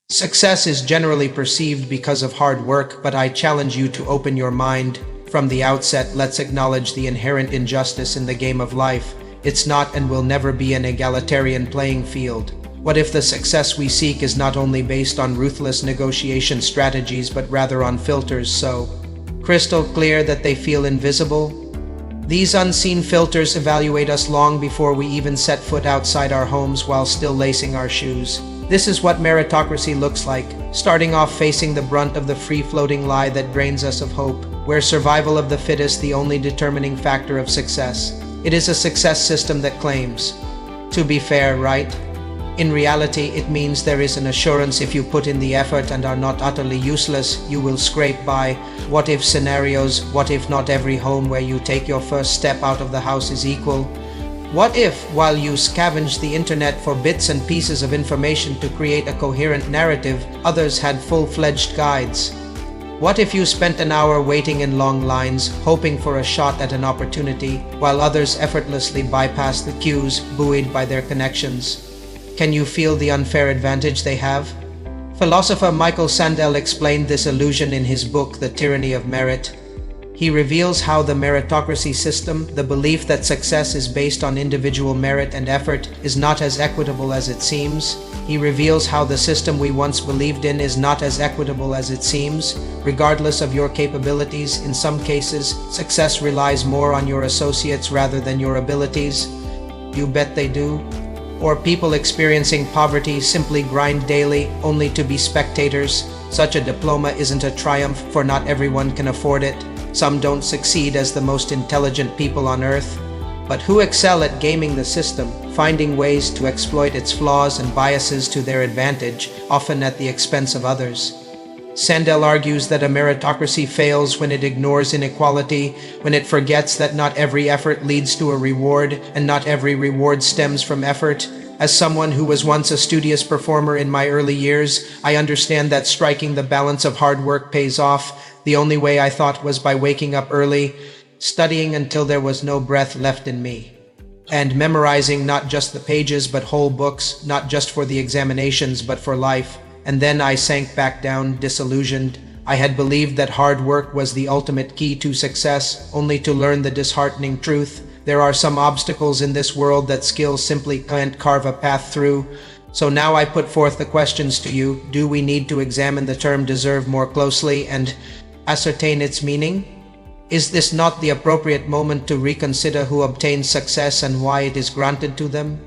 Success is generally perceived because of hard work, but I challenge you to open your mind. From the outset, let's acknowledge the inherent injustice in the game of life. It's not and will never be an egalitarian playing field. What if the success we seek is not only based on ruthless negotiation strategies, but rather on filters so crystal clear that they feel invisible? These unseen filters evaluate us long before we even set foot outside our homes while still lacing our shoes. This is what meritocracy looks like, starting off facing the brunt of the free-floating lie that drains us of hope, where survival of the fittest the only determining factor of success. It is a success system that claims to be fair, right? In reality, it means there is an assurance if you put in the effort and are not utterly useless, you will scrape by. What if scenarios? What if not every home where you take your first step out of the house is equal? What if, while you scavenge the internet for bits and pieces of information to create a coherent narrative, others had full-fledged guides? What if you spent an hour waiting in long lines, hoping for a shot at an opportunity, while others effortlessly bypassed the queues, buoyed by their connections? Can you feel the unfair advantage they have? Philosopher Michael Sandel explained this illusion in his book, The Tyranny of Merit. He reveals how the meritocracy system, the belief that success is based on individual merit and effort, is not as equitable as it seems. He reveals how the system we once believed in is not as equitable as it seems. Regardless of your capabilities, in some cases, success relies more on your associates rather than your abilities. You bet they do. Or people experiencing poverty simply grind daily, only to be spectators. Such a diploma isn't a triumph, for not everyone can afford it. Some don't succeed as the most intelligent people on earth, but who excel at gaming the system, finding ways to exploit its flaws and biases to their advantage, often at the expense of others. Sandel argues that a meritocracy fails when it ignores inequality, when it forgets that not every effort leads to a reward, and not every reward stems from effort. As someone who was once a studious performer in my early years, I understand that striking the balance of hard work pays off. The only way I thought was by waking up early, studying until there was no breath left in me, and memorizing not just the pages but whole books, not just for the examinations but for life. And then I sank back down, disillusioned. I had believed that hard work was the ultimate key to success, only to learn the disheartening truth. There are some obstacles in this world that skill simply can't carve a path through. So now I put forth the questions to you. Do we need to examine the term deserve more closely and ascertain its meaning? Is this not the appropriate moment to reconsider who obtains success and why it is granted to them?